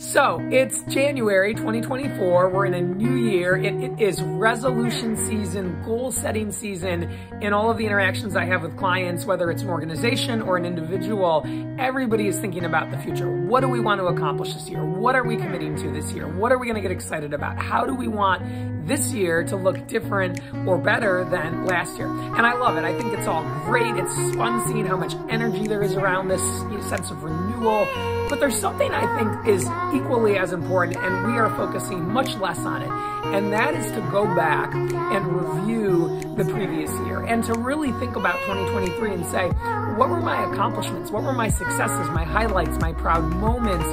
So it's January 2024. We're in a new year. It is resolution season, goal setting season. In all of the interactions I have with clients, whether it's an organization or an individual, everybody is thinking about the future. What do we want to accomplish this year? What are we committing to this year? What are we going to get excited about? How do we want this year to look different or better than last year? And I love it. I think it's all great. It's fun seeing how much energy there is around this sense of renewal. But there's something I think is equally as important, and we are focusing much less on it. And that is to go back and review the previous year and to really think about 2023 and say, what were my accomplishments? What were my successes, my highlights, my proud moments?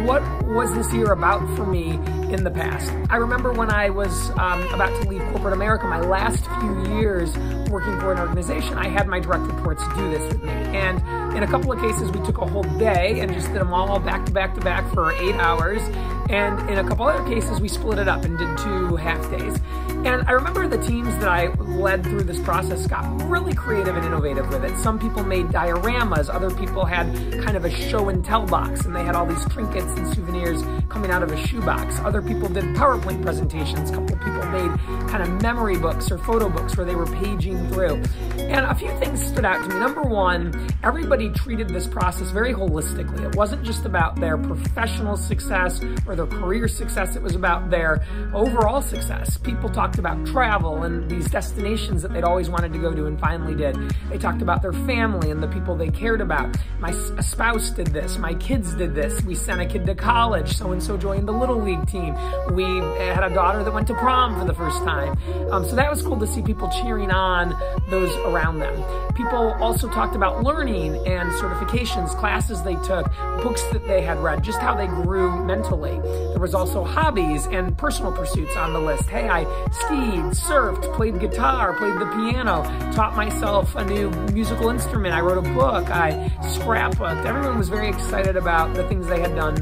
What was this year about for me in the past? I remember when I was about to leave corporate America, my last few years working for an organization, I had my direct reports do this with me. And in a couple of cases, we took a whole day and just did them all back to back to back for 8 hours. And in a couple other cases, we split it up and did 2 half days. And I remember the teams that I led through this process got really creative and innovative with it. Some people made dioramas, other people had kind of a show and tell box, and they had all these trinkets and souvenirs coming out of a shoebox. Other people did PowerPoint presentations. A couple of people made kind of memory books or photo books where they were paging through. And a few things stood out to me. Number one, everybody treated this process very holistically. It wasn't just about their professional success or their career success. It was about their overall success. People talked about travel and these destinations that they'd always wanted to go to and finally did. They talked about their family and the people they cared about. My spouse did this. My kids did this. We sent a kid to college. So-and-so joined the Little League team. We had a daughter that went to prom for the first time. So that was cool to see people cheering on those around them. People also talked about learning and certifications, classes they took, books that they had read, just how they grew mentally. There was also hobbies and personal pursuits on the list. Hey, I skied, surfed, played guitar, played the piano, taught myself a new musical instrument. I wrote a book. I scrapbooked. Everyone was very excited about the things they had done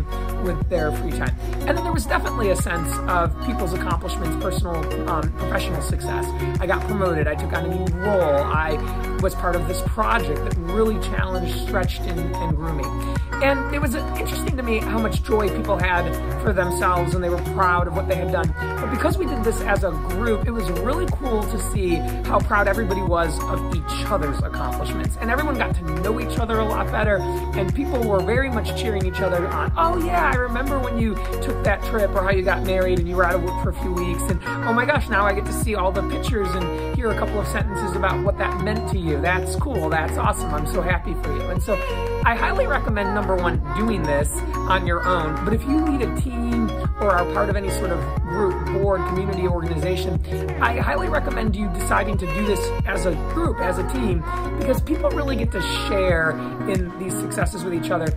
with their free time. And then there was definitely a sense of people's accomplishments, personal, professional success. I got promoted. I took on a new role. I was part of this project that really challenged, stretched, and grew me. And it was interesting to me how much joy people had for themselves and they were proud of what they had done. But because we did this as a group, it was really cool to see how proud everybody was of each other's accomplishments. And everyone got to know each other a lot better, and people were very much cheering each other on. Oh yeah, I remember when you took that trip, or how you got married and you were out of work for a few weeks, and oh my gosh, now I get to see all the pictures and hear a couple of sentences about what that meant to you. That's cool, that's awesome, I'm so happy for you. And so I highly recommend, number one, doing this on your own. But if you lead a team or are part of any sort of group, board, community, organization, I highly recommend you deciding to do this as a group, as a team, because people really get to share in these successes with each other.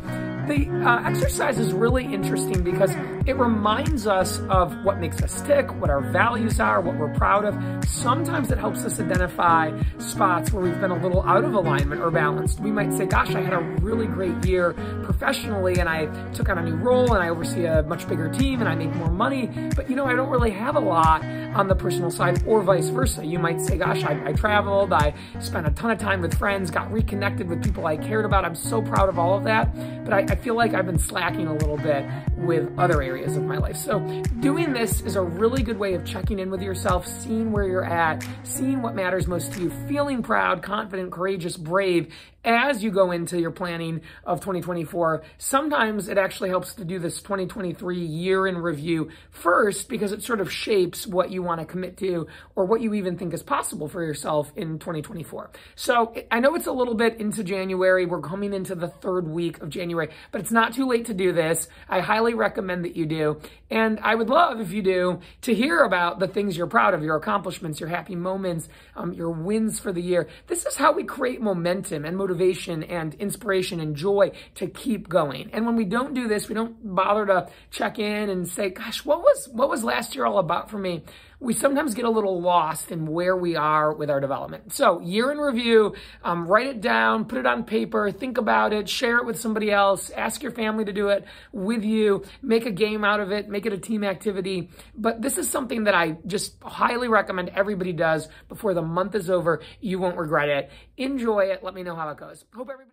The exercise is really interesting because it reminds us of what makes us tick, what our values are, what we're proud of. Sometimes it helps us identify spots where we've been a little out of alignment or balanced. We might say, gosh, I had a really great year professionally and I took on a new role and I oversee a much bigger team and I make more money, but you know, I don't really have a lot on the personal side, or vice versa. You might say, gosh, I traveled, I spent a ton of time with friends, got reconnected with people I cared about. I'm so proud of all of that, but I feel like I've been slacking a little bit with other areas of my life. So doing this is a really good way of checking in with yourself, seeing where you're at, seeing what matters most to you, feeling proud, confident, courageous, brave as you go into your planning of 2024. Sometimes it actually helps to do this 2023 year in review first, because it sort of shapes what you want to commit to or what you even think is possible for yourself in 2024. So I know it's a little bit into January. We're coming into the 3rd week of January, but it's not too late to do this. I highly recommend that you do. And I would love, if you do, to hear about the things you're proud of, your accomplishments, your happy moments, your wins for the year. This is how we create momentum and motivation and inspiration and joy to keep going. And when we don't do this, we don't bother to check in and say, gosh, what was last year all about for me? We sometimes get a little lost in where we are with our development. So year in review, write it down, put it on paper, think about it, share it with somebody else, ask your family to do it with you, make a game out of it, make it a team activity. But this is something that I just highly recommend everybody does before the month is over. You won't regret it. Enjoy it. Let me know how it goes. Hope everybody